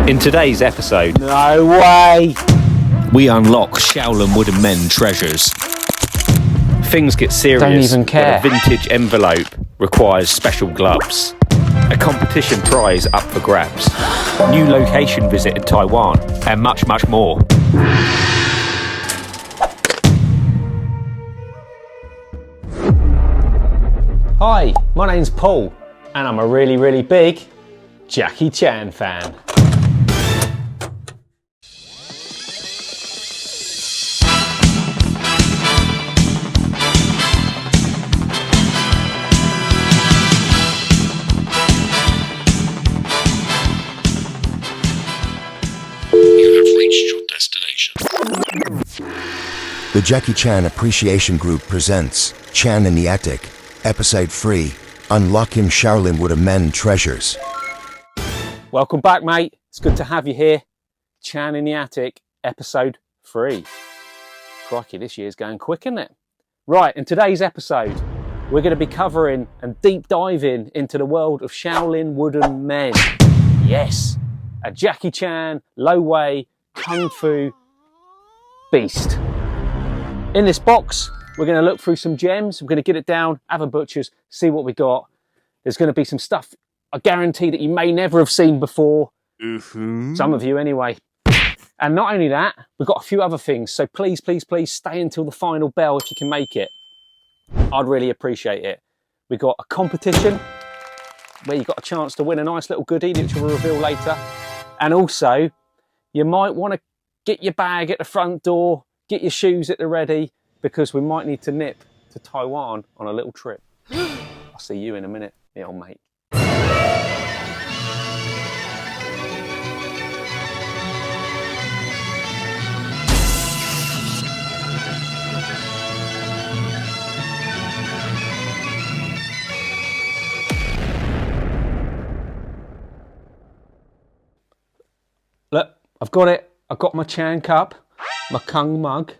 In today's episode, No way! we unlock Shaolin Wooden Men treasures. Things get serious Don't even care. when a vintage envelope requires special gloves. A competition prize up for grabs. New location visit in Taiwan, and much, much more. Hi, my name's Paul, and I'm a really, really big Jackie Chan fan. You have reached your destination. The Jackie Chan Appreciation Group presents Chan in the Attic, Episode 3, Unlocking Shaolin Wooden Men Treasures. Welcome back, mate. It's good to have you here. Chan in the Attic, Episode 3. Crikey, this year's going quick, isn't it? Right, in today's episode, we're going to be covering and deep diving into the world of Shaolin Wooden Men. Yes, a Jackie Chan, Lo Wei, Kung Fu beast. In this box, we're going to look through some gems. We're going to get it down, have a butcher's, see what we got. There's going to be some stuff I guarantee that you may never have seen before. Some of you anyway. And not only that, we've got a few other things. So please, please, please stay until the final bell if you can make it. I'd really appreciate it. We've got a competition where you've got a chance to win a nice little goodie, which we'll reveal later. And also, you might want to get your bag at the front door, get your shoes at the ready, because we might need to nip to Taiwan on a little trip. I'll see you in a minute, me old mate. Look, I've got it. I've got my Chan cup, my Kung mug.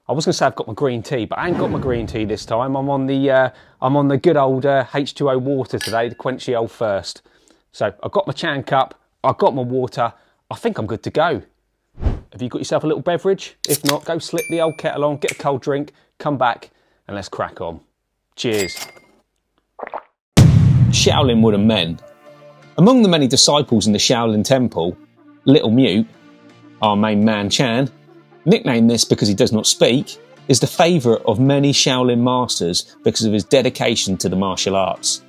I was going to say I've got my green tea, but I ain't got my green tea this time. I'm on the good old H2O water today to quench the old thirst. So I've got my Chan cup. I've got my water. I think I'm good to go. Have you got yourself a little beverage? If not, go slip the old kettle on, get a cold drink, come back, and let's crack on. Cheers. Shaolin Wooden Men. Among the many disciples in the Shaolin Temple, Little Mute, our main man Chan, nicknamed this because he does not speak, is the favourite of many Shaolin masters because of his dedication to the martial arts.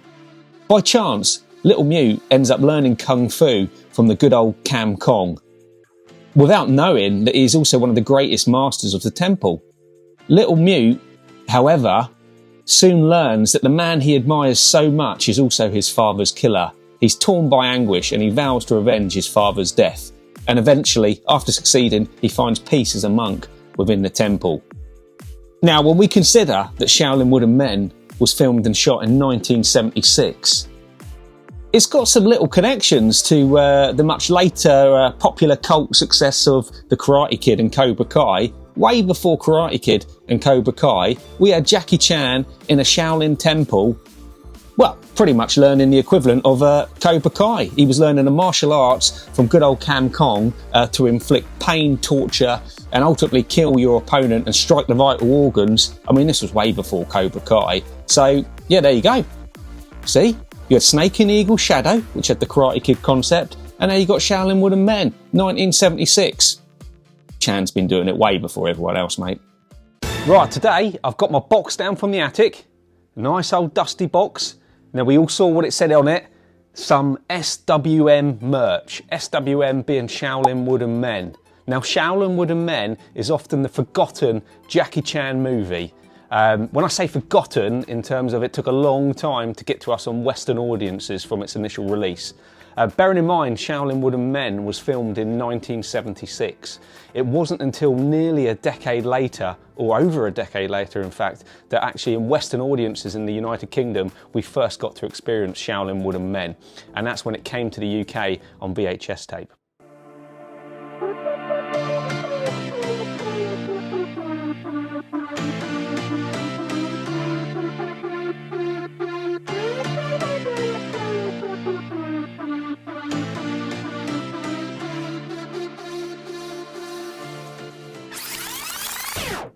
By chance, Little Mute ends up learning Kung Fu from the good old Cam Kong, without knowing that he is also one of the greatest masters of the temple. Little Mute, however, soon learns that the man he admires so much is also his father's killer. He's torn by anguish and he vows to avenge his father's death. And eventually, after succeeding, he finds peace as a monk within the temple. Now, when we consider that Shaolin Wooden Men was filmed and shot in 1976, it's got some little connections to the much later popular cult success of The Karate Kid and Cobra Kai. Way before Karate Kid and Cobra Kai, we had Jackie Chan in a Shaolin temple, well, pretty much learning the equivalent of Cobra Kai. He was learning the martial arts from good old Cam Kong to inflict pain, torture, and ultimately kill your opponent and strike the vital organs. I mean, this was way before Cobra Kai. So, yeah, there you go. See? You had Snake and Eagle Shadow, which had the Karate Kid concept, and now you got Shaolin Wooden Men, 1976. Chan's been doing it way before everyone else, mate. Right, today I've got my box down from the attic. Nice old dusty box. Now, we all saw what it said on it. Some SWM merch. SWM being Shaolin Wooden Men. Now, Shaolin Wooden Men is often the forgotten Jackie Chan movie. When I say forgotten, in terms of it took a long time to get to us on Western audiences from its initial release. Bearing in mind, Shaolin Wooden Men was filmed in 1976. It wasn't until nearly a decade later, or over a decade later in fact, that actually in Western audiences in the United Kingdom, we first got to experience Shaolin Wooden Men. And that's when it came to the UK on VHS tape.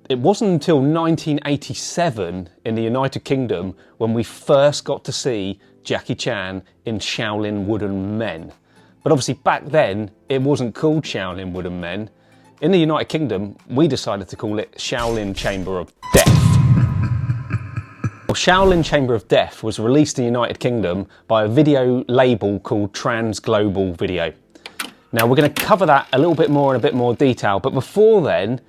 it wasn't until 1987 in the United Kingdom when we first got to see Jackie Chan in Shaolin Wooden Men. But obviously back then, it wasn't called Shaolin Wooden Men. In the United Kingdom, we decided to call it Shaolin Chamber of Death. Well, Shaolin Chamber of Death was released in the United Kingdom by a video label called Trans Global Video. Now we're going to cover that a little bit more in a bit more detail, but before then,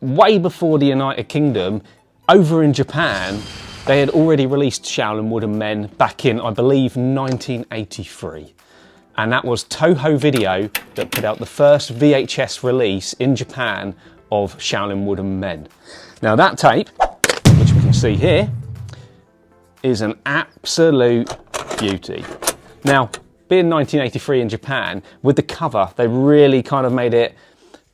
way before the United Kingdom, over in Japan, they had already released Shaolin Wooden Men back in, I believe, 1983. And that was Toho Video that put out the first VHS release in Japan of Shaolin Wooden Men. Now that tape, which we can see here, is an absolute beauty. Now, being 1983 in Japan, with the cover, they really kind of made it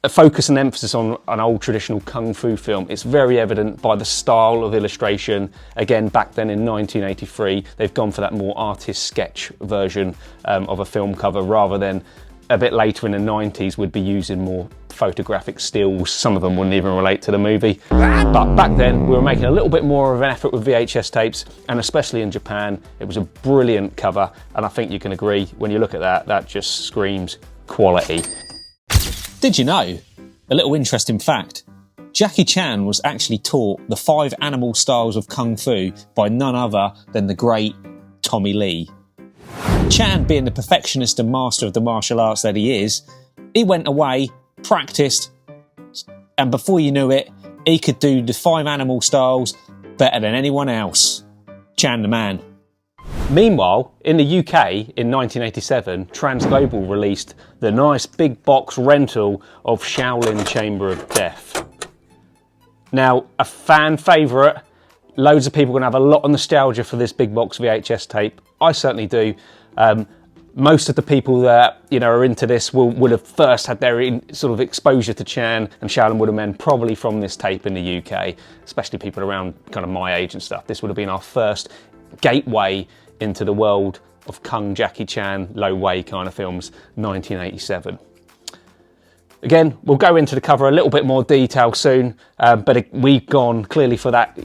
a focus and emphasis on an old traditional kung fu film. It's very evident by the style of illustration. Again, back then in 1983, they've gone for that more artist sketch version of a film cover, rather than a bit later in the 90s would be using more photographic stills. Some of them wouldn't even relate to the movie. But back then, we were making a little bit more of an effort with VHS tapes, and especially in Japan, it was a brilliant cover. And I think you can agree, when you look at that, that just screams quality. Did you know? A little interesting fact. Jackie Chan was actually taught the 5 animal styles of Kung Fu by none other than the great Tommy Lee. Chan, being the perfectionist and master of the martial arts that he is, he went away, practiced, and before you knew it, he could do the 5 animal styles better than anyone else. Chan the man. Meanwhile, in the UK in 1987, Trans Global released the nice big box rental of Shaolin Chamber of Death. Now, a fan favourite, loads of people are going to have a lot of nostalgia for this big box VHS tape. I certainly do. Most of the people that are into this would have first had their sort of exposure to Chan and Shaolin Wooden Men probably from this tape in the UK, especially people around kind of my age and stuff. This would have been our first gateway into the world of Kung Jackie Chan, Lo Wei kind of films, 1987. Again, we'll go into the cover a little bit more detail soon, but we've gone clearly for that,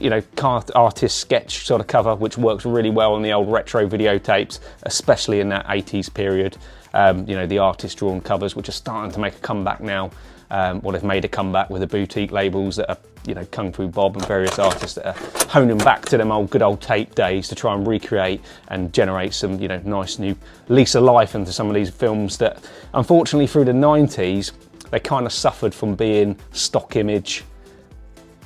artist sketch sort of cover, which works really well on the old retro videotapes, especially in that 80s period. The artist drawn covers, which are starting to make a comeback now. They've made a comeback with the boutique labels that are, Kung Fu Bob and various artists that are honing back to them good old tape days to try and recreate and generate some, nice new lease of life into some of these films that, unfortunately, through the 90s, they kind of suffered from being stock image,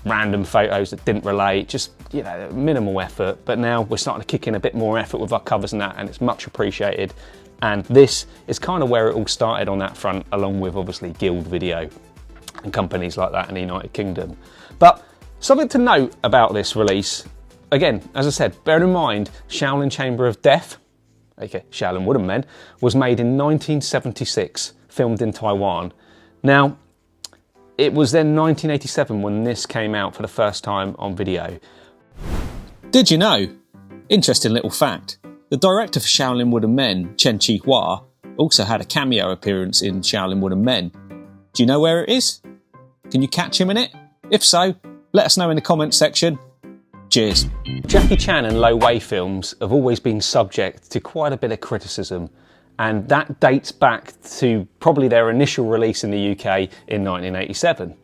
random photos that didn't relate, just, minimal effort. But now we're starting to kick in a bit more effort with our covers and that, and it's much appreciated. And this is kind of where it all started on that front, along with obviously Guild Video and companies like that in the United Kingdom. But something to note about this release, again, as I said, bear in mind, Shaolin Chamber of Death, aka Shaolin Wooden Men, was made in 1976, filmed in Taiwan. Now, it was then 1987 when this came out for the first time on video. Did you know? Interesting little fact. The director for Shaolin Wooden Men, Chen Chi-hua, also had a cameo appearance in Shaolin Wooden Men. Do you know where it is? Can you catch him in it? If so, let us know in the comments section. Cheers. Jackie Chan and Lo Wei films have always been subject to quite a bit of criticism, and that dates back to probably their initial release in the UK in 1987.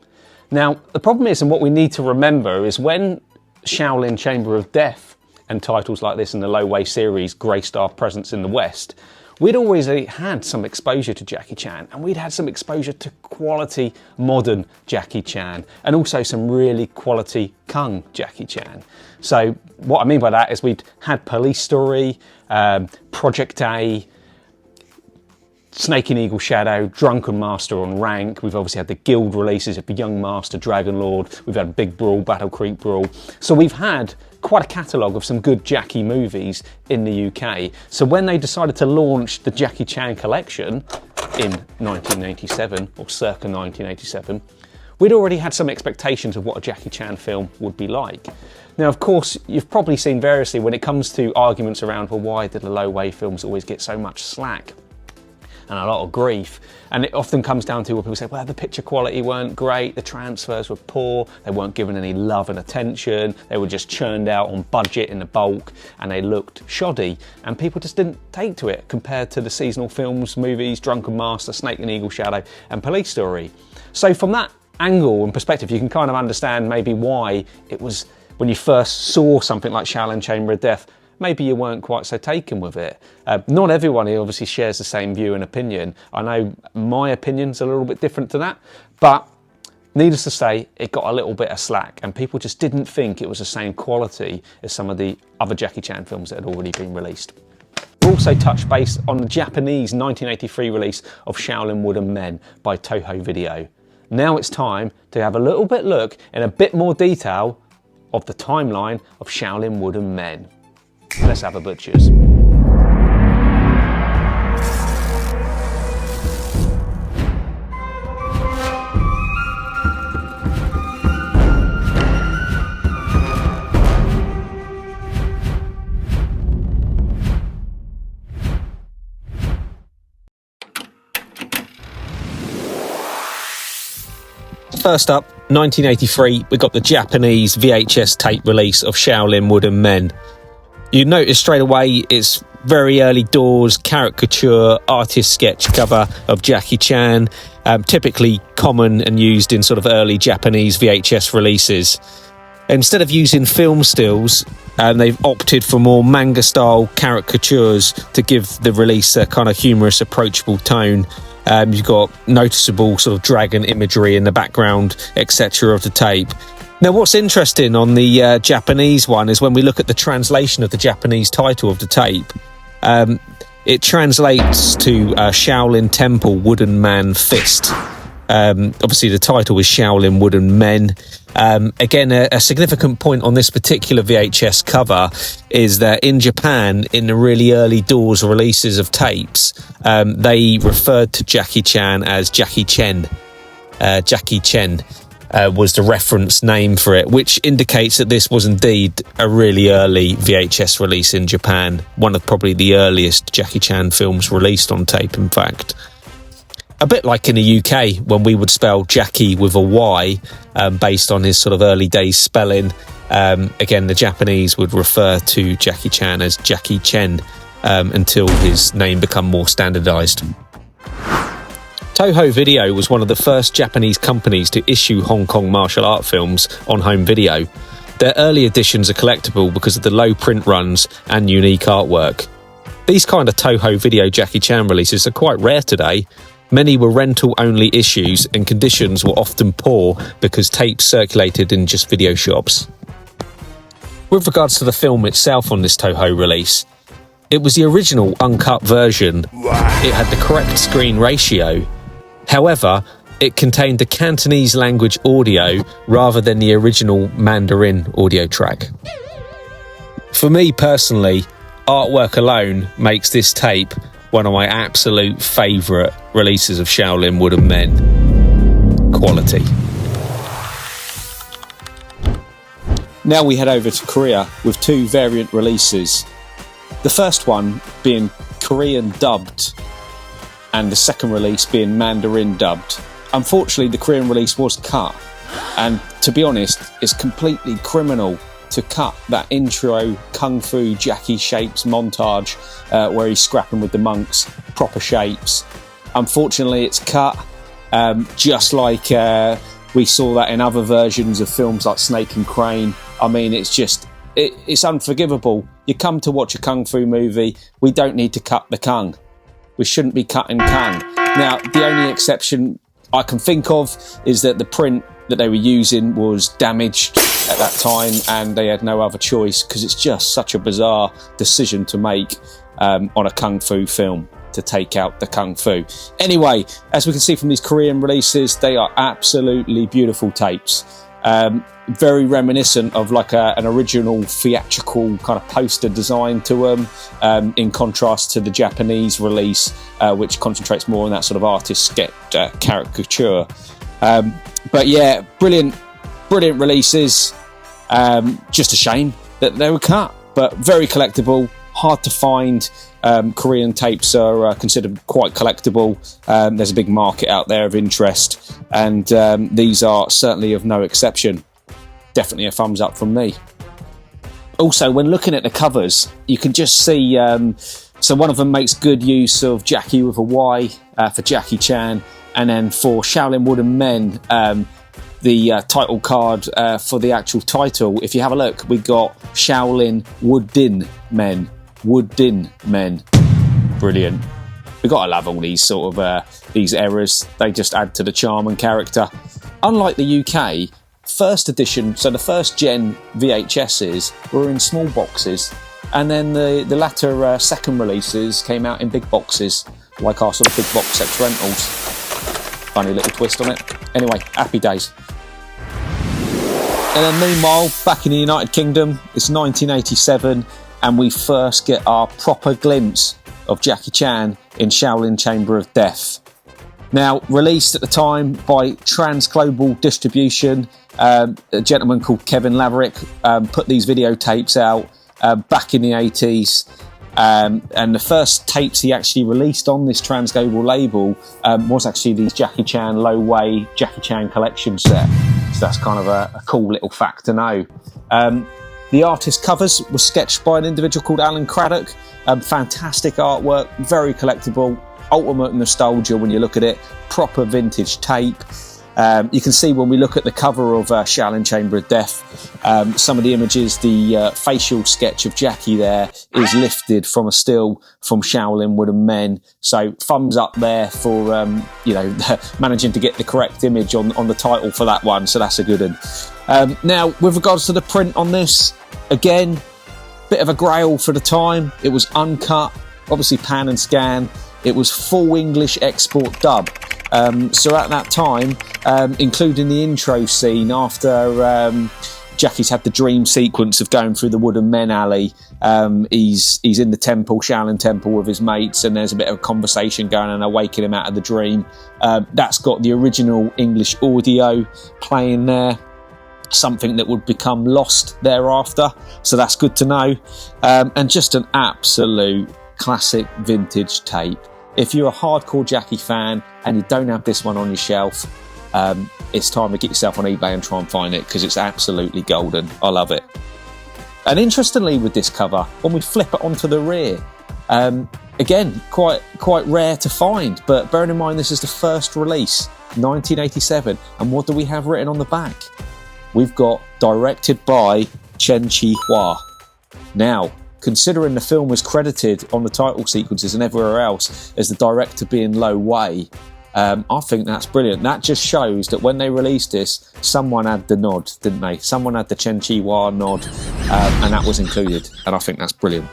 Now, the problem is, and what we need to remember, is when Shaolin Chamber of Death and titles like this in the Lo Wei series graced our presence in the West, we'd always had some exposure to Jackie Chan, and we'd had some exposure to quality modern Jackie Chan, and also some really quality Kung Jackie Chan. So what I mean by that is we'd had Police Story, Project A, Snake and Eagle Shadow, Drunken Master on Rank. We've obviously had the Guild releases of the Young Master, Dragon Lord. We've had Big Brawl, Battle Creek Brawl. So we've had quite a catalogue of some good Jackie movies in the UK. So when they decided to launch the Jackie Chan collection in 1987, or circa 1987, we'd already had some expectations of what a Jackie Chan film would be like. Now, of course, you've probably seen variously when it comes to arguments around, well, why did the Lo Wei films always get so much slack? and a lot of grief. And it often comes down to where people say, well, the picture quality weren't great, the transfers were poor, they weren't given any love and attention, they were just churned out on budget in the bulk, and they looked shoddy. And people just didn't take to it compared to the seasonal films, movies, Drunken Master, Snake and Eagle Shadow, and Police Story. So from that angle and perspective, you can kind of understand maybe why it was, when you first saw something like Shaolin Chamber of Death, maybe you weren't quite so taken with it. Not everyone here obviously shares the same view and opinion. I know my opinion's a little bit different to that, but needless to say, it got a little bit of slack and people just didn't think it was the same quality as some of the other Jackie Chan films that had already been released. We also touched base on the Japanese 1983 release of Shaolin Wooden Men by Toho Video. Now it's time to have a little bit look in a bit more detail of the timeline of Shaolin Wooden Men. Let's have a butcher's. First up, 1983, we got the Japanese VHS tape release of Shaolin Wooden Men. You notice straight away it's very early doors, caricature, artist sketch cover of Jackie Chan, typically common and used in sort of early Japanese VHS releases. Instead of using film stills, they've opted for more manga-style caricatures to give the release a kind of humorous, approachable tone. You've got noticeable sort of dragon imagery in the background, etc. of the tape. Now, what's interesting on the Japanese one is when we look at the translation of the Japanese title of the tape, it translates to Shaolin Temple Wooden Man Fist. Obviously, the title is Shaolin Wooden Men. Again, a significant point on this particular VHS cover is that in Japan, in the really early doors releases of tapes, they referred to Jackie Chan as Jackie Chen. Jackie Chen was the reference name for it, which indicates that this was indeed a really early VHS release in Japan. One of probably the earliest Jackie Chan films released on tape, in fact. A bit like in the UK, when we would spell Jackie with a Y, based on his sort of early days spelling. Again, the Japanese would refer to Jackie Chan as Jackie Chen until his name became more standardised. Toho Video was one of the first Japanese companies to issue Hong Kong martial art films on home video. Their early editions are collectible because of the low print runs and unique artwork. These kind of Toho Video Jackie Chan releases are quite rare today. Many were rental-only issues and conditions were often poor because tapes circulated in just video shops. With regards to the film itself on this Toho release, it was the original uncut version. It had the correct screen ratio. However, it contained the Cantonese language audio rather than the original Mandarin audio track. For me personally, artwork alone makes this tape one of my absolute favourite releases of Shaolin Wooden Men. Quality. Now we head over to Korea with two variant releases. The first one being Korean dubbed and the second release being Mandarin dubbed. Unfortunately, the Korean release was cut, and to be honest, it's completely criminal to cut that intro Kung Fu Jackie shapes montage where he's scrapping with the monks, proper shapes. Unfortunately, it's cut, just like we saw that in other versions of films like Snake and Crane. I mean, it's unforgivable. You come to watch a Kung Fu movie, we don't need to cut the Kung. We shouldn't be cutting Kung. Now, the only exception I can think of is that the print that they were using was damaged at that time and they had no other choice, because it's just such a bizarre decision to make on a Kung Fu film, to take out the Kung Fu. Anyway, as we can see from these Korean releases, they are absolutely beautiful tapes. Very reminiscent of like an original theatrical kind of poster design to them, in contrast to the Japanese release, which concentrates more on that sort of artist sketch caricature. But yeah, brilliant releases. Just a shame that they were cut, but very collectible. hard to find. Korean tapes are considered quite collectible. There's a big market out there of interest, and these are certainly of no exception. Definitely a thumbs up from me. Also, when looking at the covers, you can just see, so one of them makes good use of Jackie with a Y for Jackie Chan, and then for Shaolin Wooden Men, the title card for the actual title, if you have a look, we got Shaolin Wooden Men. Wooden Men. Brilliant. We gotta love all these sort of these errors. They just add to the charm and character. Unlike the UK, first edition, so the first gen VHSs were in small boxes, and then the latter second releases came out in big boxes, like our sort of big box set rentals. Funny little twist on it. Anyway, happy days. And then meanwhile, back in the United Kingdom, it's 1987, and we first get our proper glimpse of Jackie Chan in Shaolin Chamber of Death. Now, released at the time by Transglobal Distribution, a gentleman called Kevin Laverick put these videotapes out back in the 80s. And the first tapes he actually released on this Transglobal label was actually these Jackie Chan Lo Wei Jackie Chan collection set. So that's kind of a cool little fact to know. The artist covers were sketched by an individual called Alan Craddock. Fantastic artwork, very collectible, ultimate nostalgia when you look at it. Proper vintage tape. You can see when we look at the cover of Shaolin Chamber of Death, some of the images, the facial sketch of Jackie there is lifted from a still from Shaolin Wooden Men. So thumbs up there for managing to get the correct image on the title for that one. So that's a good one. Now, with regards to the print on this, again, bit of a grail for the time. It was uncut, obviously pan and scan. It was full English export dub. So at that time, including the intro scene after Jackie's had the dream sequence of going through the Wooden Men alley, he's in the temple, Shaolin Temple, with his mates, and there's a bit of a conversation going on and they're waking him out of the dream. That's got the original English audio playing there, something that would become lost thereafter, so that's good to know. And just an absolute classic vintage tape. If you're a hardcore Jackie fan and you don't have this one on your shelf, it's time to get yourself on eBay and try and find it, because it's absolutely golden. I love it. And interestingly with this cover, when we flip it onto the rear, again, quite rare to find, but bearing in mind this is the first release, 1987, and what do we have written on the back? We've got directed by Chen Chi-hua. Now, considering the film was credited on the title sequences and everywhere else as the director being Lo Wei, I think that's brilliant. That just shows that when they released this, someone had the nod, didn't they? Someone had the Chen Chi-hua nod, and that was included, and I think that's brilliant.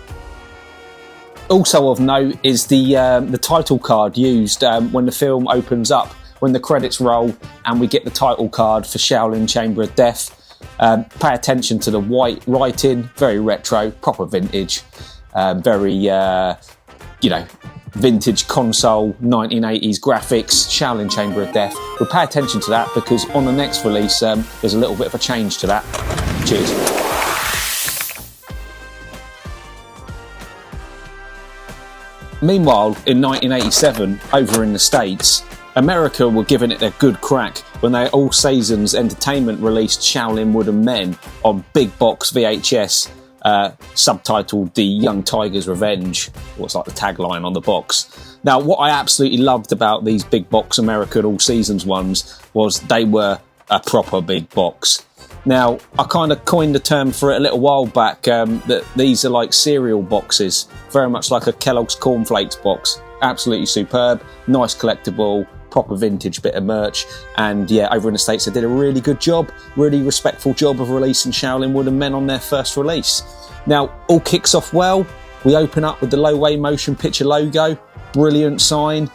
Also of note is the title card used when the film opens up, when the credits roll and we get the title card for Shaolin Chamber of Death. Pay attention to the white writing, very retro, proper vintage, very, vintage console, 1980s graphics, Shaolin Chamber of Death. We'll pay attention to that because on the next release, there's a little bit of a change to that. Cheers. Meanwhile, in 1987, over in the States, America were giving it a good crack when they All Seasons Entertainment released Shaolin Wooden Men on big box VHS, subtitled The Young Tiger's Revenge, what's like the tagline on the box. Now, what I absolutely loved about these big box American All Seasons ones was they were a proper big box. Now, I kind of coined the term for it a little while back, that these are like cereal boxes, very much like a Kellogg's Cornflakes box. Absolutely superb, nice collectible, proper vintage bit of merch. And yeah, over in the States they did a really good job, really respectful job of releasing Shaolin Wooden Men on their first release. Now, all kicks off well. We open up with the Lo Wei motion picture logo, brilliant sign.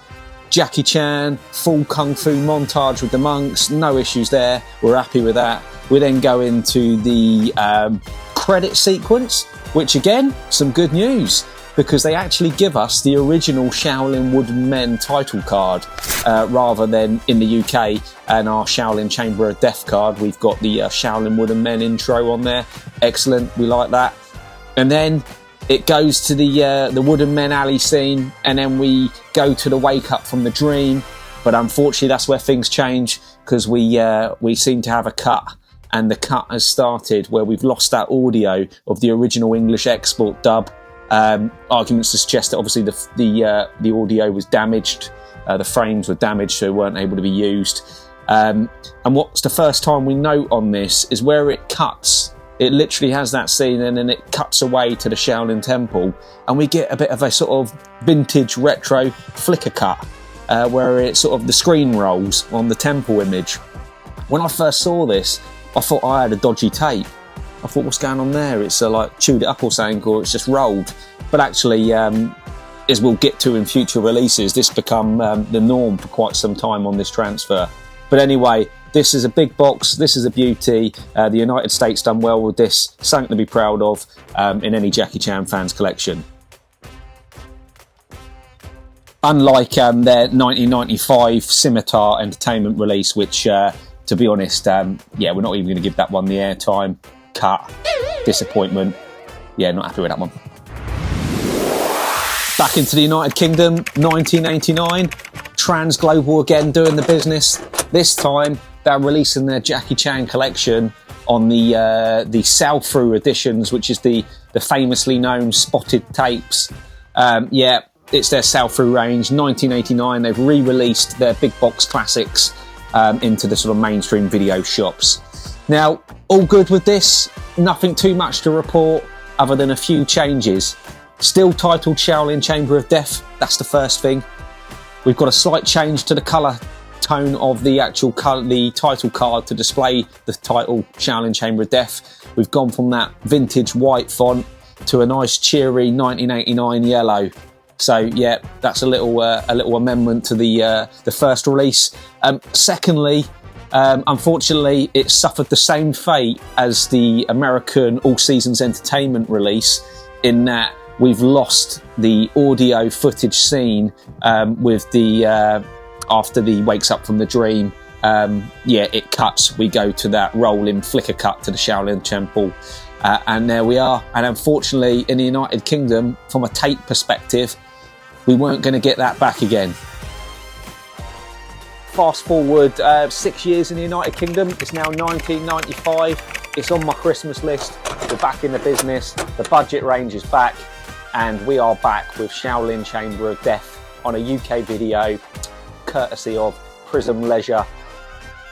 Jackie Chan, full kung fu montage with the monks, no issues there, we're happy with that. We then go into the credit sequence, which again, some good news, because they actually give us the original Shaolin Wooden Men title card, rather than in the UK and our Shaolin Chamber of Death card. We've got the Shaolin Wooden Men intro on there. Excellent, we like that. And then it goes to the Wooden Men alley scene, and then we go to the wake up from the dream. But unfortunately, that's where things change, because we seem to have a cut, and the cut has started where we've lost that audio of the original English export dub. Arguments to suggest that obviously the audio was damaged, the frames were damaged, so weren't able to be used. And what's the first time we note on this is where it cuts. It literally has that scene, and then it cuts away to the Shaolin Temple, and we get a bit of a sort of vintage retro flicker cut, where it sort of the screen rolls on the temple image. When I first saw this, I thought I had a dodgy tape. I thought, what's going on there? It's like chewed it up or something, or it's just rolled. But actually, as we'll get to in future releases, this become the norm for quite some time on this transfer. But anyway, this is a big box, this is a beauty. The United States done well with this, something to be proud of in any Jackie Chan fans collection. Unlike their 1995 Scimitar Entertainment release, which, to be honest, yeah, we're not even going to give that one the airtime. Cut. Disappointment. Yeah, not happy with that one. Back into the United Kingdom, 1989. Trans Global again doing the business. This time, they're releasing their Jackie Chan collection on the sell-through editions, which is the famously known spotted tapes. Yeah, it's their sell-through range. 1989, they've re-released their big box classics into the sort of mainstream video shops. Now, all good with this. Nothing too much to report other than a few changes. Still titled Shaolin Chamber of Death. That's the first thing. We've got a slight change to the colour tone of the actual the title card to display the title Shaolin Chamber of Death. We've gone from that vintage white font to a nice cheery 1989 yellow. So yeah, that's a little amendment to the first release. Secondly, unfortunately, it suffered the same fate as the American All Seasons Entertainment release, in that we've lost the audio footage scene with the after the wakes up from the dream. Yeah, it cuts. We go to that rolling flicker cut to the Shaolin Temple, and there we are. And unfortunately, in the United Kingdom, from a tape perspective, we weren't going to get that back again. Fast forward 6 years in the United Kingdom. It's now 1995. It's on my Christmas list. We're back in the business. The budget range is back, and we are back with Shaolin Chamber of Death on a UK video, courtesy of Prism Leisure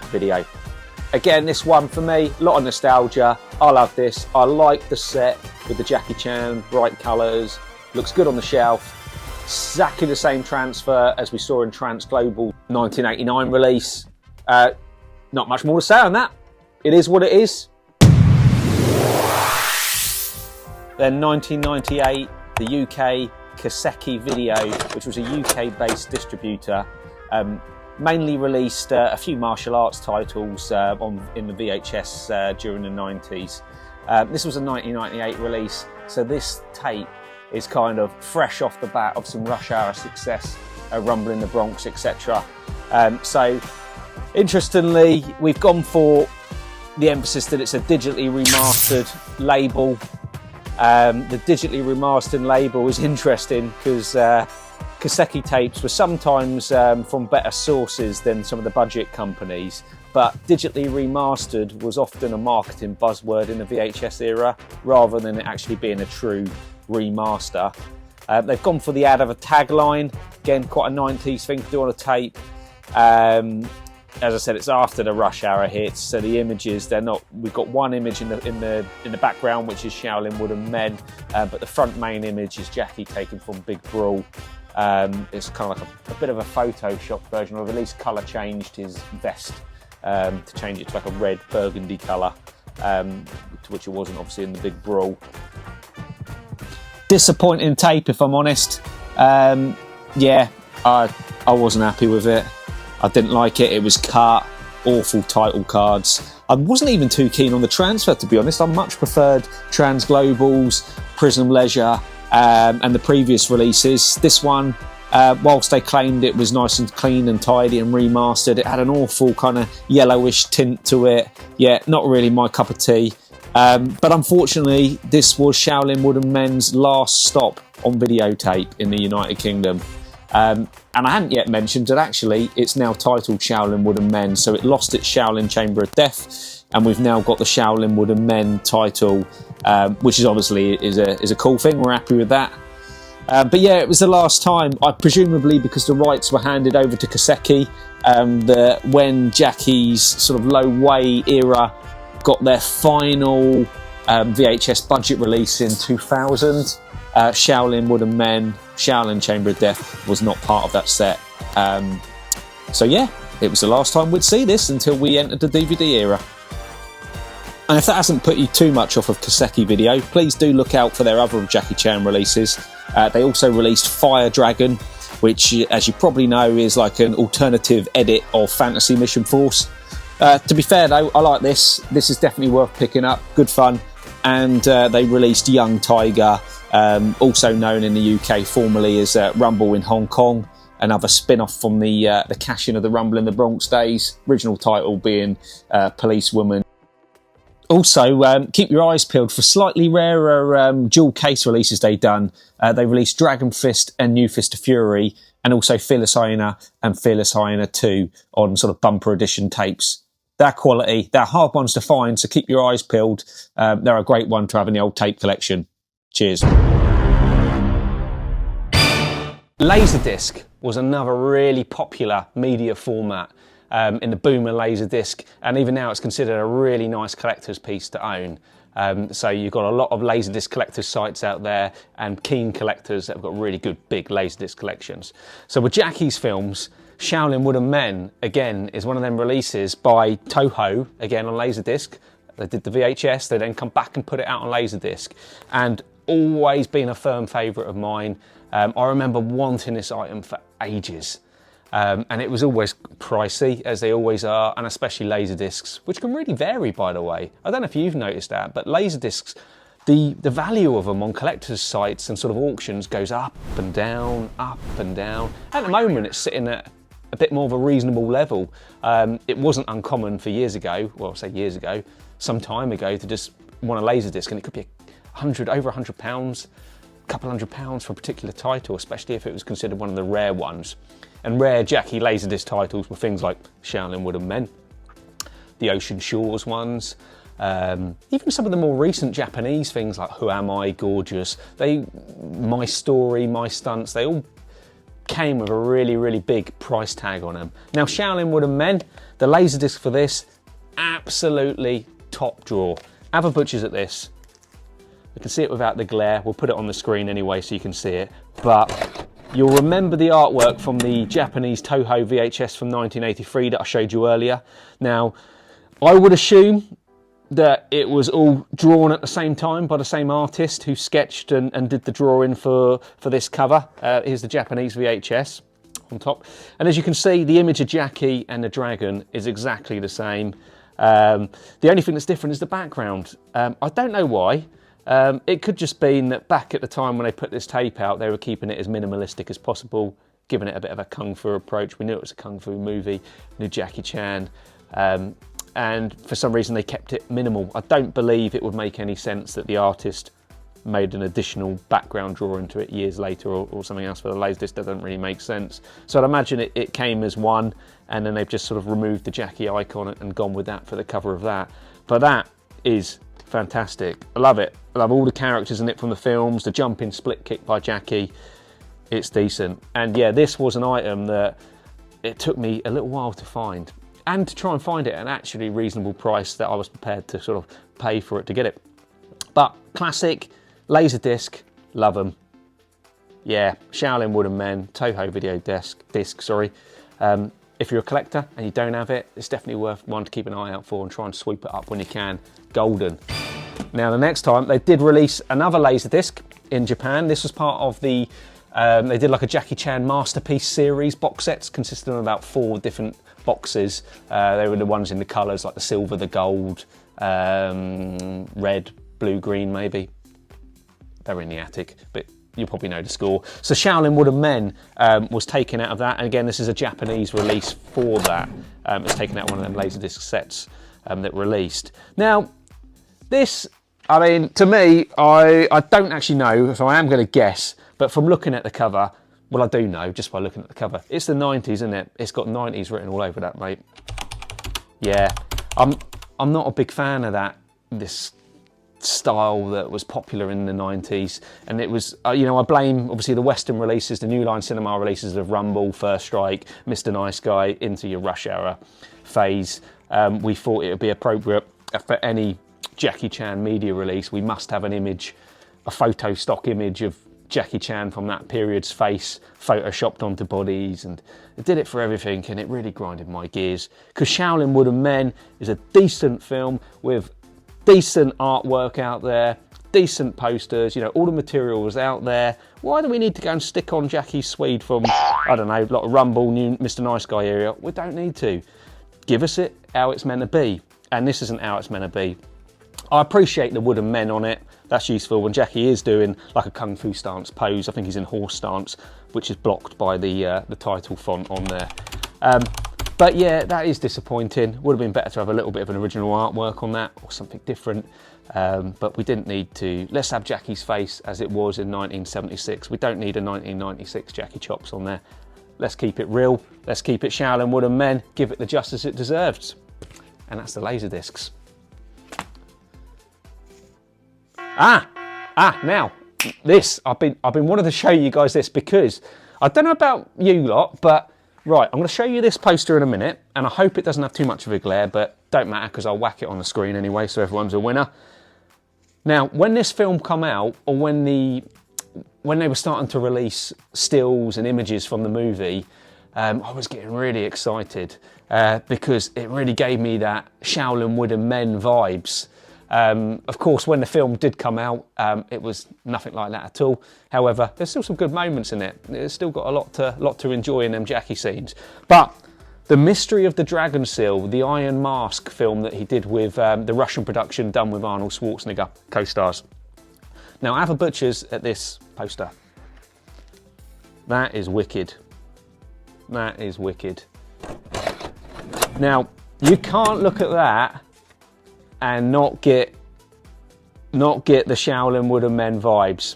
Video. Again, this one for me, a lot of nostalgia. I love this. I like the set with the Jackie Chan, bright colours, looks good on the shelf. Exactly the same transfer as we saw in Trans Global 1989 release. Not much more to say on that. It is what it is. Then 1998, the UK Kaseki Video, which was a UK-based distributor, mainly released a few martial arts titles in the VHS during the 90s. This was a 1998 release, so this tape is kind of fresh off the bat of some Rush Hour success, Rumble in the Bronx, etc. So, interestingly, we've gone for the emphasis that it's a digitally remastered label. The digitally remastered label is interesting because Kaseki tapes were sometimes from better sources than some of the budget companies, but digitally remastered was often a marketing buzzword in the VHS era rather than it actually being a true remaster. They've gone for the ad of a tagline, again quite a 90s thing to do on a tape. As I said, it's after the Rush Hour hits, so the images, they're not. We've got one image in the background, which is Shaolin Wooden Men, but the front main image is Jackie taken from Big Brawl. It's kind of like a bit of a Photoshop version, or at least colour changed his vest to change it to like a red burgundy colour, to which it wasn't obviously in the Big Brawl. Disappointing tape, if I'm honest. Yeah, I wasn't happy with it. I didn't like it. It was cut, awful title cards. I wasn't even too keen on the transfer, to be honest. I much preferred Trans Global's, Prism Leisure, and the previous releases. This one, whilst they claimed it was nice and clean and tidy and remastered, it had an awful kind of yellowish tint to it. Yeah, not really my cup of tea. But unfortunately, this was Shaolin Wooden Men's last stop on videotape in the United Kingdom. And I hadn't yet mentioned that actually it's now titled Shaolin Wooden Men, so it lost its Shaolin Chamber of Death, and we've now got the Shaolin Wooden Men title, which is obviously is a cool thing. We're happy with that. But yeah, it was the last time, presumably because the rights were handed over to Koseki, when Jackie's sort of low way era got their final VHS budget release in 2000. Shaolin Wooden Men, Shaolin Chamber of Death was not part of that set. So yeah, it was the last time we'd see this until we entered the DVD era. And if that hasn't put you too much off of Koseki Video, please do look out for their other Jackie Chan releases. They also released Fire Dragon, which, as you probably know, is like an alternative edit of Fantasy Mission Force. To be fair though, I like this. This is definitely worth picking up. Good fun. And they released Young Tiger, also known in the UK formerly as Rumble in Hong Kong, another spin-off from the cash-in of the Rumble in the Bronx days, original title being Policewoman. Also, keep your eyes peeled for slightly rarer dual case releases they've done. They released Dragon Fist and New Fist of Fury, and also Fearless Hyena and Fearless Hyena 2 on sort of bumper edition tapes. They're quality, they're hard ones to find, so keep your eyes peeled. They're a great one to have in the old tape collection. Cheers. Laserdisc was another really popular media format in the boomer Laserdisc, and even now it's considered a really nice collector's piece to own. So you've got a lot of Laserdisc collectors sites out there and keen collectors that have got really good big Laserdisc collections. So with Jackie's films, Shaolin Wooden Men, again, is one of them releases by Toho, again on Laserdisc. They did the VHS, they then come back and put it out on Laserdisc, and always been a firm favourite of mine. I remember wanting this item for ages. And it was always pricey, as they always are, and especially Laserdiscs, which can really vary, by the way. I don't know if you've noticed that, but Laserdiscs, the value of them on collectors' sites and sort of auctions goes up and down, up and down. At the moment, it's sitting at a bit more of a reasonable level. It wasn't uncommon for years ago, well, I'll say years ago, some time ago, to just want a Laserdisc, and it could be over £100, a couple £100 for a particular title, especially if it was considered one of the rare ones. And rare Jackie Laserdisc titles were things like Shaolin Wooden Men, the Ocean Shores ones, even some of the more recent Japanese things like Who Am I, Gorgeous, My Story, My Stunts, they all came with a really, really big price tag on them. Now Shaolin Wooden Men, the Laserdisc for this, absolutely top drawer. Have a butcher's at this. You can see it without the glare. We'll put it on the screen anyway so you can see it. But you'll remember the artwork from the Japanese Toho VHS from 1983 that I showed you earlier. Now, I would assume that it was all drawn at the same time by the same artist who sketched and did the drawing for this cover. Here's the Japanese VHS on top. And as you can see, the image of Jackie and the dragon is exactly the same. The only thing that's different is the background. I don't know why. It could just been that back at the time when they put this tape out, they were keeping it as minimalistic as possible, giving it a bit of a kung fu approach. We knew it was a kung fu movie, knew Jackie Chan, and for some reason they kept it minimal. I don't believe it would make any sense that the artist made an additional background drawing to it years later or something else for the Laserdisc. That doesn't really make sense. So I'd imagine it came as one, and then they've just sort of removed the Jackie icon and gone with that for the cover of that. But that is fantastic. I love it. I love all the characters in it from the films, the jumping split kick by Jackie. It's decent. And yeah, this was an item that it took me a little while to find, and to try and find it at an actually reasonable price that I was prepared to sort of pay for it to get it. But classic, Laserdisc, love them. Yeah, Shaolin Wooden Men, Toho video disc, sorry. If you're a collector and you don't have it, it's definitely worth one to keep an eye out for and try and sweep it up when you can. Golden. Now the next time, they did release another Laserdisc in Japan. This was part of the, they did like a Jackie Chan Masterpiece series box sets consisting of about 4 different boxes. They were the ones in the colours like the silver, the gold, red, blue, green maybe. They're in the attic, but you probably know the score. So Shaolin Wooden Men was taken out of that, and again this is a Japanese release for that. It's taken out one of them Laserdisc sets that released. Now, This, I mean, to me, I don't actually know, so I am going to guess, but from looking at the cover, well, I do know just by looking at the cover. It's the 90s, isn't it? It's got 90s written all over that, mate. Yeah, I'm not a big fan of this style that was popular in the 90s, and it was, you know, I blame obviously the Western releases, the New Line Cinema releases of Rumble, First Strike, Mr. Nice Guy, into your Rush Hour phase. We thought it would be appropriate for any Jackie Chan media release. We must have an image, a photo stock image of Jackie Chan from that period's face, photoshopped onto bodies, and it did it for everything, and it really grinded my gears. Because Shaolin Wooden Men is a decent film with decent artwork out there, decent posters, you know, all the material was out there. Why do we need to go and stick on Jackie Swede from, I don't know, like a Rumble, new Mr. Nice Guy area? We don't need to. Give us it how it's meant to be. And this isn't how it's meant to be. I appreciate the wooden men on it. That's useful when Jackie is doing like a kung fu stance pose. I think he's in horse stance, which is blocked by the title font on there. But yeah, that is disappointing. Would have been better to have a little bit of an original artwork on that or something different. But we didn't need to. Let's have Jackie's face as it was in 1976. We don't need a 1996 Jackie Chops on there. Let's keep it real. Let's keep it Shaolin Wooden Men. Give it the justice it deserves. And that's the Laserdiscs. Now, this, I've been wanting to show you guys this because I don't know about you lot, but right, I'm going to show you this poster in a minute, and I hope it doesn't have too much of a glare, but don't matter because I'll whack it on the screen anyway, so everyone's a winner. Now, when this film come out, or when they were starting to release stills and images from the movie, I was getting really excited because it really gave me that Shaolin Wooden Men vibes. Of course, when the film did come out, it was nothing like that at all. However, there's still some good moments in it. It's still got a lot to enjoy in them Jackie scenes. But The Mystery of the Dragon Seal, the Iron Mask film that he did with the Russian production done with Arnold Schwarzenegger co-stars. Now, have a butcher's at this poster. That is wicked. That is wicked. Now, you can't look at that and not get the Shaolin Wooden Men vibes.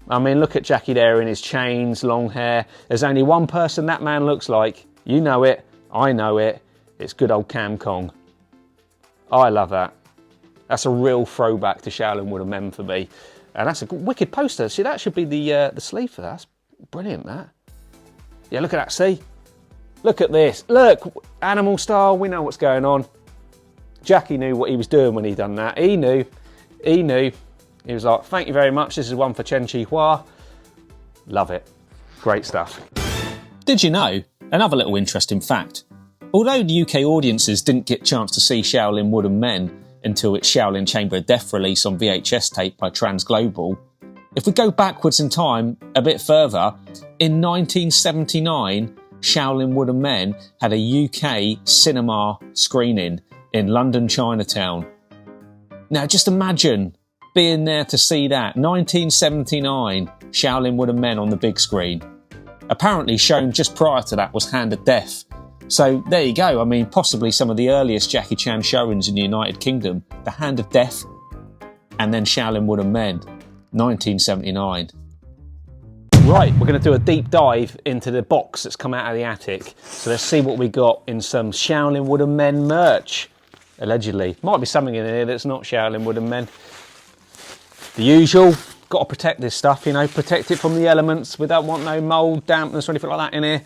I mean, look at Jackie there in his chains, long hair. There's only one person that man looks like. You know it, I know it. It's good old Cam Kong. I love that. That's a real throwback to Shaolin Wooden Men for me. And that's a wicked poster. See, that should be the sleeve for that. That's brilliant, that. Yeah, look at that, see? Look at this. Look, animal style, we know what's going on. Jackie knew what he was doing when he done that. He knew. He knew. He was like, thank you very much. This is one for Chen Chi Hua. Love it. Great stuff. Did you know? Another little interesting fact. Although the UK audiences didn't get a chance to see Shaolin Wooden Men until its Shaolin Chamber of Death release on VHS tape by Transglobal, if we go backwards in time a bit further, in 1979, Shaolin Wooden Men had a UK cinema screening in London Chinatown. Now just imagine being there to see that. 1979, Shaolin Wooden Men on the big screen. Apparently shown just prior to that was Hand of Death. So there you go. I mean, possibly some of the earliest Jackie Chan showings in the United Kingdom. The Hand of Death and then Shaolin Wooden Men, 1979. Right, we're going to do a deep dive into the box that's come out of the attic. So let's see what we got in some Shaolin Wooden Men merch. Allegedly. Might be something in here that's not Shaolin Wooden Men. The usual. Got to protect this stuff, you know, protect it from the elements. We don't want no mould, dampness or anything like that in here.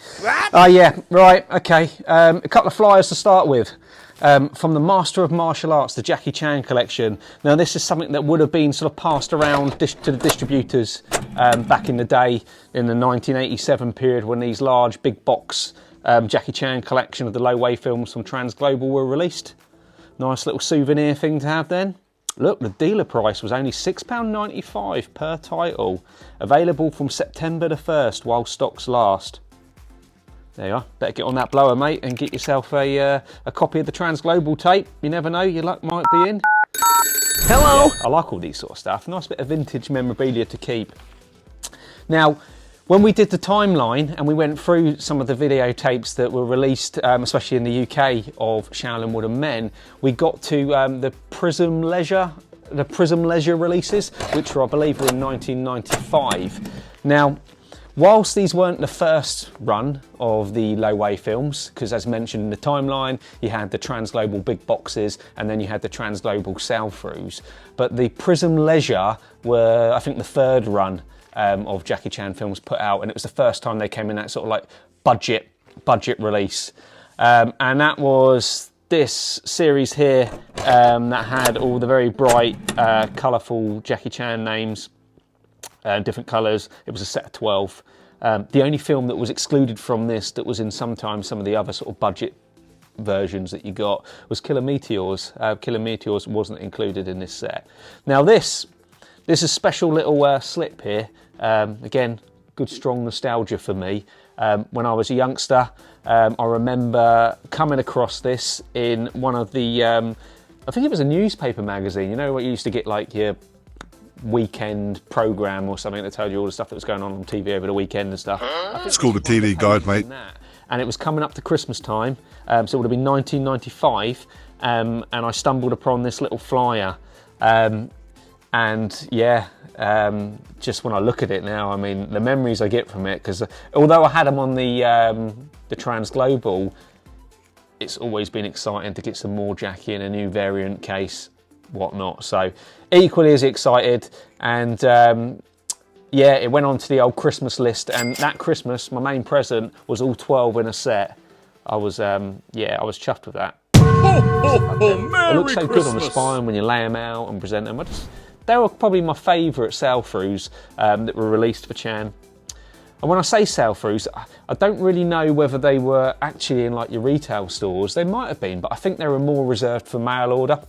Oh yeah, right, okay. A couple of flyers to start with. From the Master of Martial Arts, the Jackie Chan collection. Now this is something that would have been sort of passed around to the distributors back in the day, in the 1987 period when these large big box Jackie Chan collection of the Low-Way films from Transglobal were released. Nice little souvenir thing to have then. Look, the dealer price was only £6.95 per title. Available from September the 1st while stocks last. There you are. Better get on that blower, mate, and get yourself a copy of the Transglobal tape. You never know, your luck might be in. Hello! Yeah, I like all these sort of stuff. Nice bit of vintage memorabilia to keep. Now, When we did the timeline and we went through some of the videotapes that were released, especially in the UK, of Shaolin Wood and Men, we got to the Prism Leisure releases, which were, I believe, were in 1995. Now, whilst these weren't the first run of the Lo Wei films, because as mentioned in the timeline, you had the Transglobal big boxes and then you had the Transglobal sell-throughs, but the Prism Leisure were, I think, the third run of Jackie Chan films put out, and it was the first time they came in that sort of like budget release, and that was this series here that had all the very bright, colourful Jackie Chan names, different colours. It was a set of 12. The only film that was excluded from this, that was in sometimes some of the other sort of budget versions that you got, was Killer Meteors. Killer Meteors wasn't included in this set. Now this is a special little slip here. Again, good strong nostalgia for me. When I was a youngster, I remember coming across this in one of the, I think it was a newspaper magazine, you know, what you used to get like your weekend programme or something that told you all the stuff that was going on TV over the weekend and stuff. It's called a TV guide, mate. And it was coming up to Christmas time, so it would have been 1995, and I stumbled upon this little flyer. And yeah, just when I look at it now, I mean, the memories I get from it, because although I had them on the Transglobal, it's always been exciting to get some more Jackie in a new variant case, whatnot. So equally as excited, and yeah, it went on to the old Christmas list, and that Christmas, my main present was all 12 in a set. I was, yeah, I was chuffed with that. It looks so good on the spine when you lay them out and present them. They were probably my favourite sell-throughs that were released for Chan. And when I say sell-throughs, I don't really know whether they were actually in like your retail stores. They might have been, but I think they were more reserved for mail order,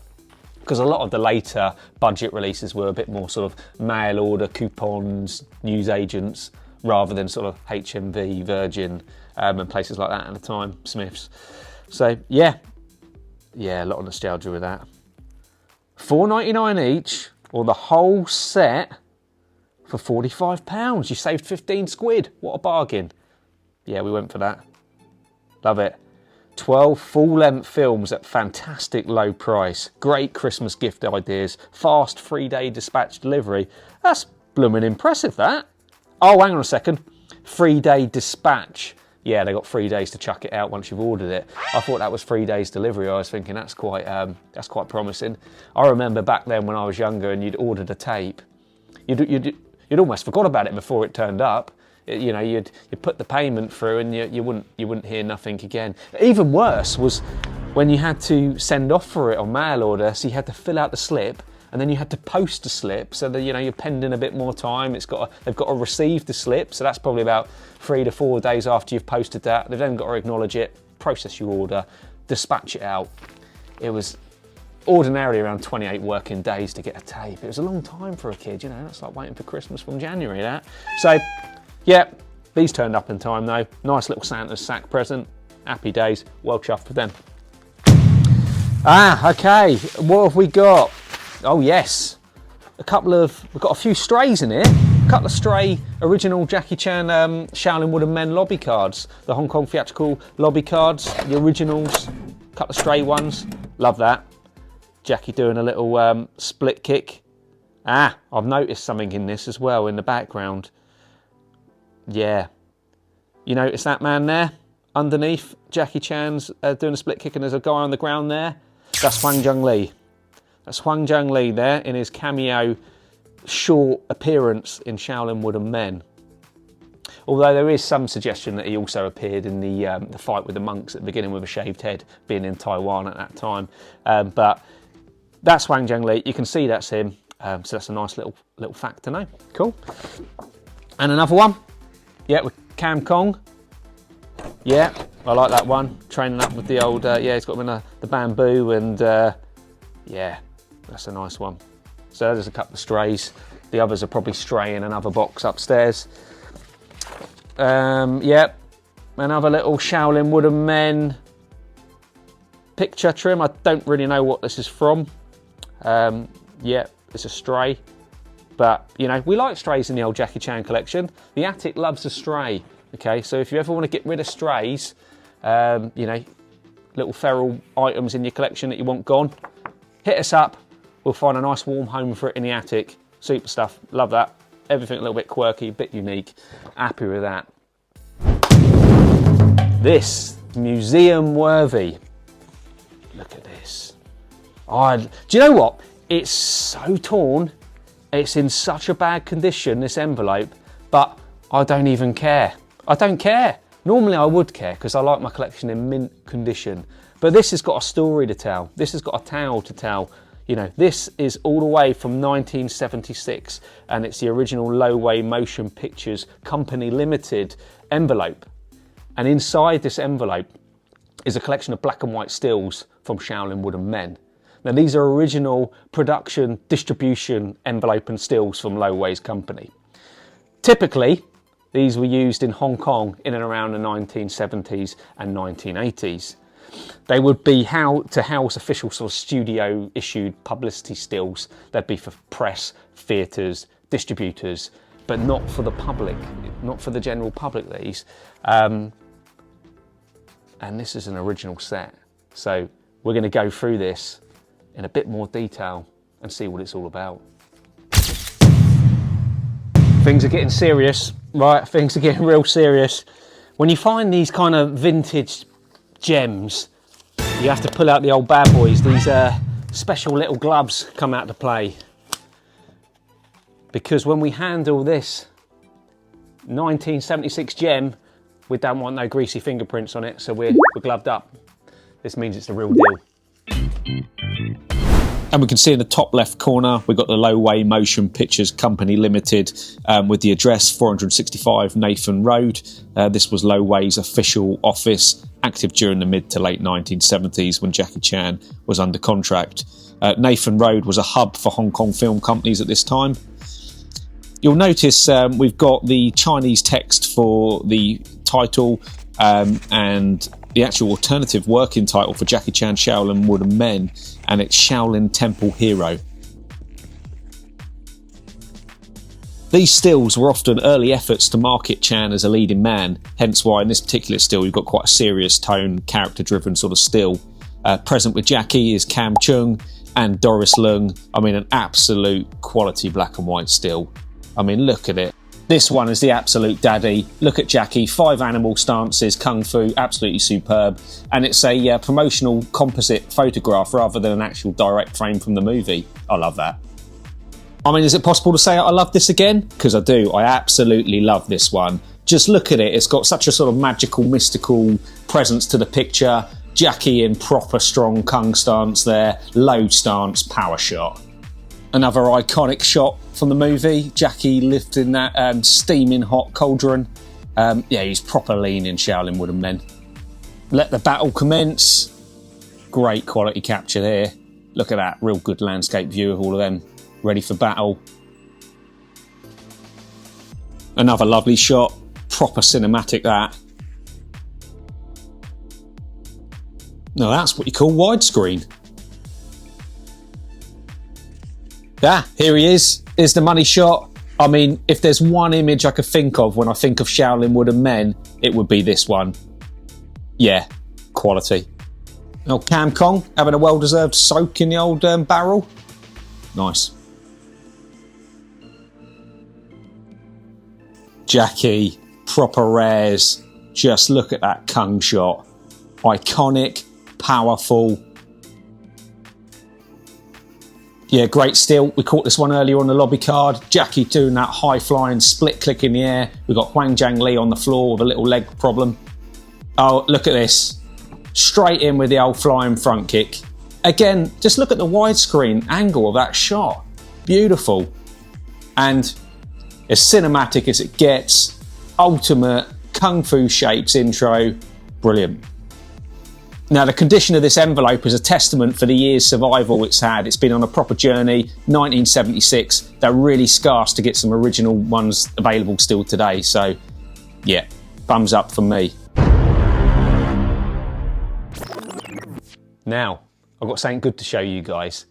because a lot of the later budget releases were a bit more sort of mail order, coupons, newsagents, rather than sort of HMV, Virgin, and places like that at the time, Smiths. So yeah, a lot of nostalgia with that. $4.99 each, or the whole set for £45. You saved 15 quid. What a bargain. Yeah, we went for that. Love it. 12 full-length films at fantastic low price. Great Christmas gift ideas. Fast 3-day dispatch delivery. That's blooming impressive, that. Oh, hang on a second. 3-day dispatch. Yeah, they got 3 days to chuck it out once you've ordered it. I thought that was 3 days delivery. I was thinking that's quite promising. I remember back then when I was younger and you'd ordered a tape, you'd almost forgot about it before it turned up. You know, you'd put the payment through and you wouldn't hear nothing again. Even worse was when you had to send off for it on mail order. So you had to fill out the slip, and then you had to post the slip, so that, you know, you're pending a bit more time. They've got to receive the slip, so that's probably about 3 to 4 days after you've posted that. They've then got to acknowledge it, process your order, dispatch it out. It was ordinarily around 28 working days to get a tape. It was a long time for a kid, you know. That's like waiting for Christmas from January, that. So, yeah, these turned up in time though. Nice little Santa's sack present. Happy days. Well chuffed with them. Okay, what have we got? Oh yes, we've got a few strays in here. A couple of stray original Jackie Chan Shaolin Wood and Men lobby cards. The Hong Kong theatrical lobby cards, the originals. A couple of stray ones. Love that. Jackie doing a little split kick. I've noticed something in this as well in the background. Yeah. You notice that man there? Underneath, Jackie Chan's doing a split kick and there's a guy on the ground there. That's Hwang Jung-lee. That's Hwang Jung-lee there in his cameo short appearance in Shaolin Wood and Men. Although there is some suggestion that he also appeared in the fight with the monks at the beginning with a shaved head, being in Taiwan at that time. But that's Hwang Jung-lee. You can see that's him. So that's a nice little fact to know. Cool. And another one. Yeah, with Cam Kong. Yeah, I like that one. Training up with the old, yeah, he's got him in the bamboo, and yeah, that's a nice one. So there's a couple of strays. The others are probably stray in another box upstairs. Yeah, another little Shaolin Wood and Men picture trim. I don't really know what this is from. Yeah, it's a stray. But, you know, we like strays in the old Jackie Chan collection. The attic loves a stray, okay? So if you ever want to get rid of strays, you know, little feral items in your collection that you want gone, hit us up. We'll find a nice warm home for it in the attic. Super stuff, love that. Everything a little bit quirky, a bit unique. Happy with that. This, museum worthy. Look at this. Do you know what? It's so torn. It's in such a bad condition, this envelope, but I don't even care. I don't care. Normally I would care because I like my collection in mint condition, but this has got a story to tell. This has got a tale to tell. You know, this is all the way from 1976 and it's the original Loway Motion Pictures Company Limited envelope. And inside this envelope is a collection of black and white stills from Shaolin Wooden Men. Now these are original production, distribution envelope and stills from Loway's company. Typically, these were used in Hong Kong in and around the 1970s and 1980s. They would be to house official sort of studio issued publicity stills. They'd be for press, theatres, distributors, but not for the public, not for the general public, these. And this is an original set. So we're going to go through this in a bit more detail and see what it's all about. Things are getting serious, right? Things are getting real serious. When you find these kind of vintage gems, you have to pull out the old bad boys. These special little gloves come out to play. Because when we handle this 1976 gem, we don't want no greasy fingerprints on it, so we're gloved up. This means it's the real deal. And we can see in the top left corner, we've got the Loway Motion Pictures Company Limited with the address 465 Nathan Road. This was Loway's official office, active during the mid to late 1970s when Jackie Chan was under contract. Nathan Road was a hub for Hong Kong film companies at this time. You'll notice we've got the Chinese text for the title and the actual alternative working title for Jackie Chan Shaolin Wooden Men, and it's Shaolin Temple Hero. These stills were often early efforts to market Chan as a leading man, hence why in this particular still you've got quite a serious tone, character-driven sort of still. Present with Jackie is Cam Chung and Doris Leung. I mean, an absolute quality black and white still. I mean, look at it. This one is the absolute daddy. Look at Jackie, 5 animal stances, kung fu, absolutely superb. And it's a promotional composite photograph rather than an actual direct frame from the movie. I love that. I mean, is it possible to say I love this again? Because I do. I absolutely love this one. Just look at it. It's got such a sort of magical, mystical presence to the picture. Jackie in proper strong kung stance there. Low stance, power shot. Another iconic shot from the movie, Jackie lifting that steaming hot cauldron. Yeah, he's proper lean in Shaolin Wooden Men. Let the battle commence. Great quality capture there. Look at that, real good landscape view of all of them, ready for battle. Another lovely shot, proper cinematic that. Now that's what you call widescreen. Yeah, here he is. Here's the money shot. I mean, if there's one image I could think of when I think of Shaolin Wooden Men, it would be this one. Yeah, quality. Oh, Cam Kong having a well-deserved soak in the old barrel. Nice. Jackie, proper rares. Just look at that Kung shot. Iconic, powerful. Yeah, great still. We caught this one earlier on the lobby card. Jackie doing that high-flying split click in the air. We've got Huang Jiang Li on the floor with a little leg problem. Oh, look at this. Straight in with the old flying front kick. Again, just look at the widescreen angle of that shot. Beautiful. And as cinematic as it gets. Ultimate Kung Fu Shapes intro. Brilliant. Now, the condition of this envelope is a testament for the year's survival it's had. It's been on a proper journey, 1976. They're really scarce to get some original ones available still today. So, yeah, thumbs up for me. Now, I've got something good to show you guys.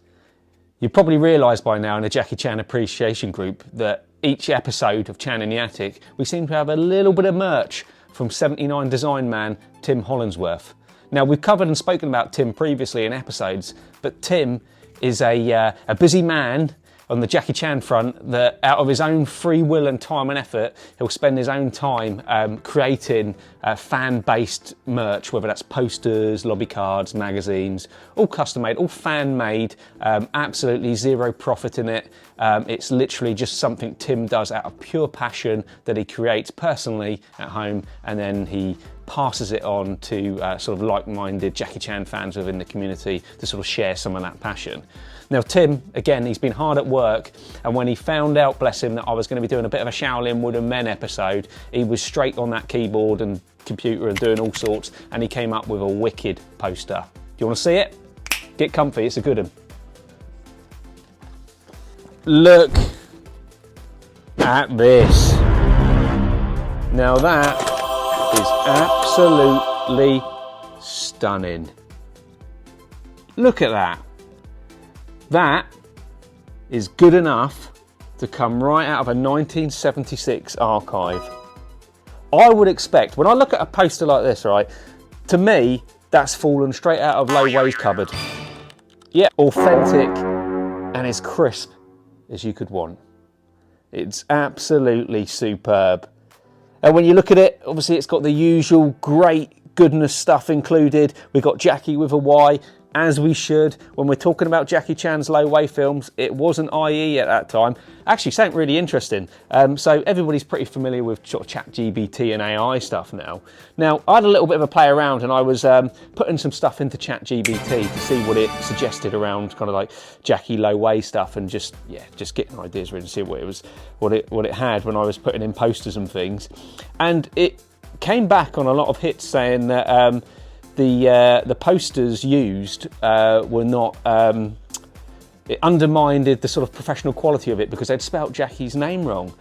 You've probably realised by now in the Jackie Chan Appreciation Group that each episode of Chan in the Attic, we seem to have a little bit of merch from 79 design man Tim Hollingsworth. Now, we've covered and spoken about Tim previously in episodes, but Tim is a busy man on the Jackie Chan front that out of his own free will and time and effort, he'll spend his own time creating fan-based merch, whether that's posters, lobby cards, magazines, all custom-made, all fan-made, absolutely zero profit in it. It's literally just something Tim does out of pure passion that he creates personally at home, and then he passes it on to sort of like-minded Jackie Chan fans within the community to sort of share some of that passion. Now Tim, again, he's been hard at work, and when he found out, bless him, that I was going to be doing a bit of a Shaolin Wooden Men episode, he was straight on that keyboard and computer and doing all sorts, and he came up with a wicked poster. Do you want to see it? Get comfy, it's a good one. Look at this. Now that is absolutely stunning. Look at that. That is good enough to come right out of a 1976 archive. I would expect, when I look at a poster like this, right, to me, that's fallen straight out of Lo Wei's cupboard. Yeah, authentic and as crisp as you could want. It's absolutely superb. And when you look at it, obviously it's got the usual great goodness stuff included. We've got Jackie with a Y, as we should. When we're talking about Jackie Chan's Lo Wei films, it wasn't IE at that time. Actually, something really interesting. So everybody's pretty familiar with sort of ChatGPT and AI stuff now. Now, I had a little bit of a play around, and I was putting some stuff into ChatGPT to see what it suggested around kind of like Jackie Lo Wei stuff, and just getting ideas really to see what it had when I was putting in posters and things. And it came back on a lot of hits saying that the posters used were not, it undermined the sort of professional quality of it because they'd spelt Jackie's name wrong.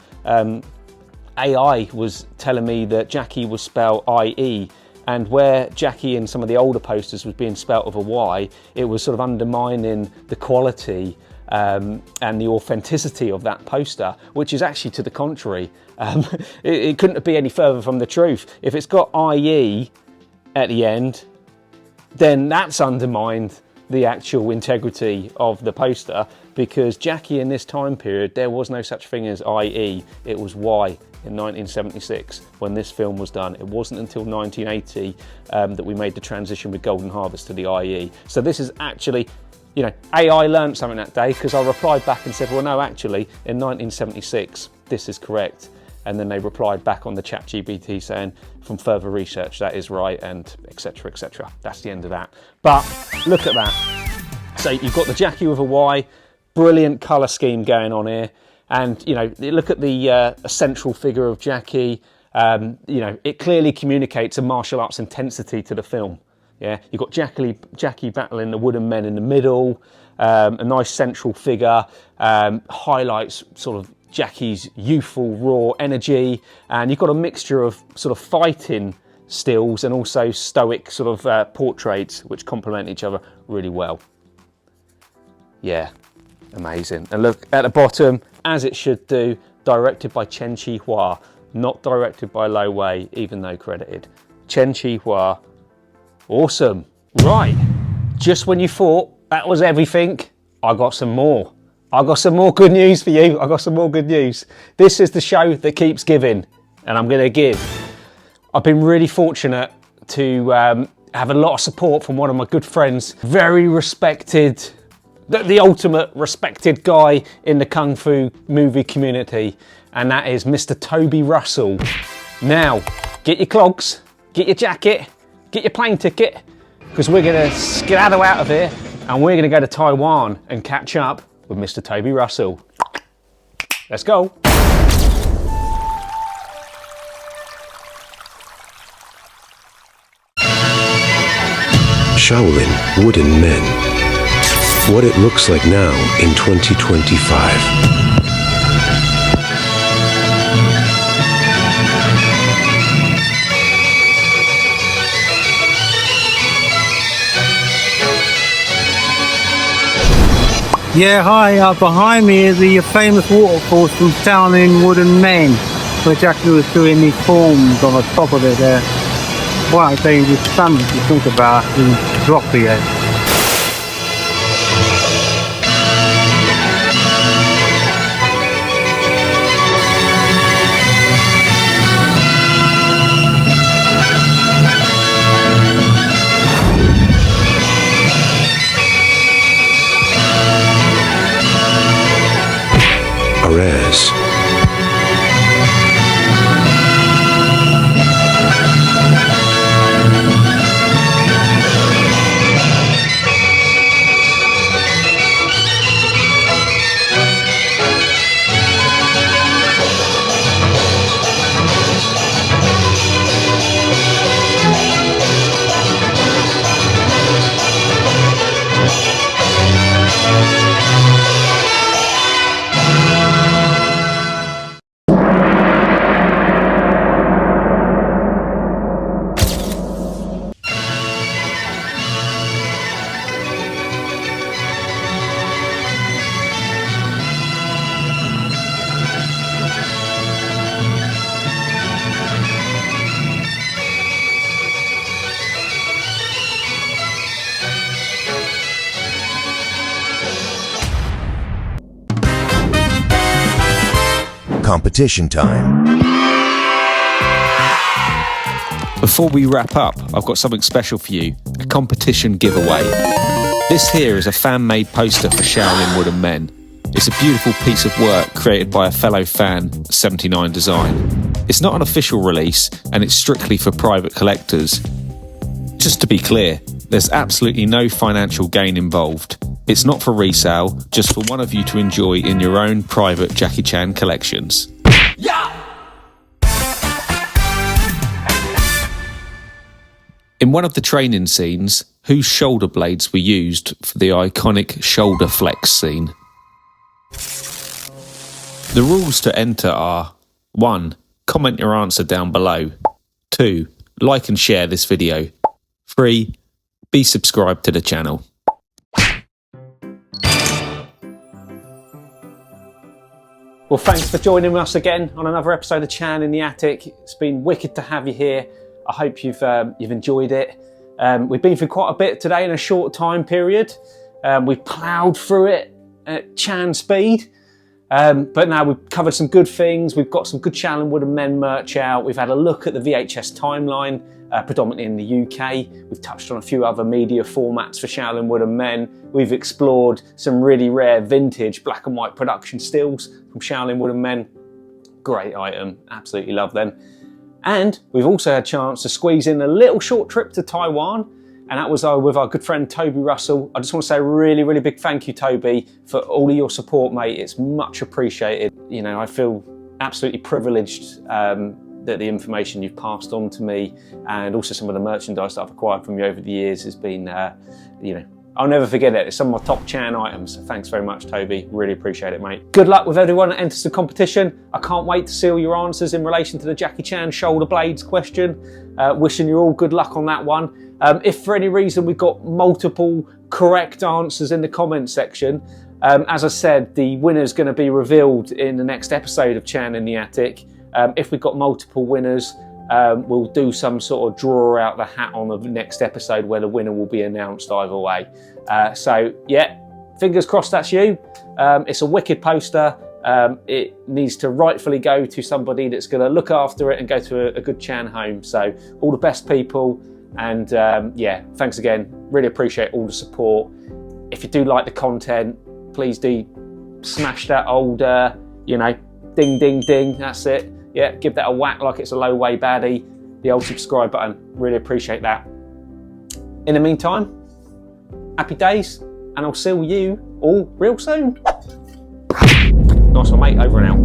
AI was telling me that Jackie was spelled IE, and where Jackie in some of the older posters was being spelt with a Y, it was sort of undermining the quality and the authenticity of that poster, which is actually to the contrary. It couldn't be any further from the truth. If it's got IE at the end, then that's undermined the actual integrity of the poster, because Jackie in this time period, there was no such thing as IE, it was Y in 1976 when this film was done. It wasn't until 1980 that we made the transition with Golden Harvest to the IE. So this is actually, you know, AI learned something that day, because I replied back and said, well, no, actually, in 1976, this is correct. And then they replied back on the ChatGPT saying, from further research, that is right, and etc, etc. That's the end of that. But look at that. So you've got the Jackie with a Y, brilliant colour scheme going on here. And, you know, look at the central figure of Jackie. You know, it clearly communicates a martial arts intensity to the film. Yeah, you've got Jackie battling the wooden men in the middle, a nice central figure, highlights sort of Jackie's youthful, raw energy, and you've got a mixture of sort of fighting stills and also stoic sort of portraits which complement each other really well. Yeah, amazing. And look at the bottom, as it should do, directed by Chen Chi Hua, not directed by Lo Wei, even though credited. Chen Chi Hua, awesome. Right, just when you thought that was everything, I got some more. I got some more good news for you. I got some more good news. This is the show that keeps giving, and I'm going to give. I've been really fortunate to have a lot of support from one of my good friends, very respected, the ultimate respected guy in the Kung Fu movie community, and that is Mr. Toby Russell. Now, get your clogs, get your jacket, get your plane ticket, because we're going to skedaddle out of here, and we're going to go to Taiwan and catch up with Mr. Toby Russell. Let's go. Shaolin Wooden Men. What it looks like now in 2025. Yeah, hi. Behind me is the famous waterfall from Shaolin Wooden Men, which actually was doing these forms on the top of it there. Quite a dangerous stunt if you think about it, and drop here. Arez. Competition time. Before we wrap up, I've got something special for you, a competition giveaway. This here is a fan-made poster for Shaolin Wooden Men. It's a beautiful piece of work created by a fellow fan, 79 Design. It's not an official release, and it's strictly for private collectors. Just to be clear, there's absolutely no financial gain involved. It's not for resale, just for one of you to enjoy in your own private Jackie Chan collections. In one of the training scenes, whose shoulder blades were used for the iconic shoulder flex scene? The rules to enter are: 1. Comment your answer down below. 2. Like and share this video. 3. Be subscribed to the channel. Well, thanks for joining us again on another episode of Chan in the Attic. It's been wicked to have you here. I hope you've enjoyed it. We've been through quite a bit today in a short time period. We've ploughed through it at Chan speed. But now we've covered some good things. We've got some good Shaolin Wooden Men merch out. We've had a look at the VHS timeline, predominantly in the UK. We've touched on a few other media formats for Shaolin Wooden Men. We've explored some really rare vintage black and white production stills from Shaolin Wooden Men. Great item, absolutely love them. And we've also had a chance to squeeze in a little short trip to Taiwan, and that was with our good friend Toby Russell. I just want to say a really, really big thank you, Toby, for all of your support, mate. It's much appreciated. You know, I feel absolutely privileged that the information you've passed on to me, and also some of the merchandise that I've acquired from you over the years has been, you know, I'll never forget it. It's some of my top Chan items. So thanks very much, Toby. Really appreciate it, mate. Good luck with everyone that enters the competition. I can't wait to see all your answers in relation to the Jackie Chan shoulder blades question. Wishing you all good luck on that one. If for any reason we've got multiple correct answers in the comment section, as I said, the winner's going to be revealed in the next episode of Chan in the Attic. If we've got multiple winners, we'll do some sort of draw out the hat on the next episode where the winner will be announced either way. So yeah, fingers crossed that's you. It's a wicked poster. It needs to rightfully go to somebody that's going to look after it and go to a good Chan home. So all the best, people, and yeah, thanks again. Really appreciate all the support. If you do like the content, please do smash that old, you know, ding, ding, ding. That's it. Yeah, give that a whack like it's a low way baddie. The old subscribe button. Really appreciate that. In the meantime, happy days, and I'll see you all real soon. Nice one, mate. Over and out.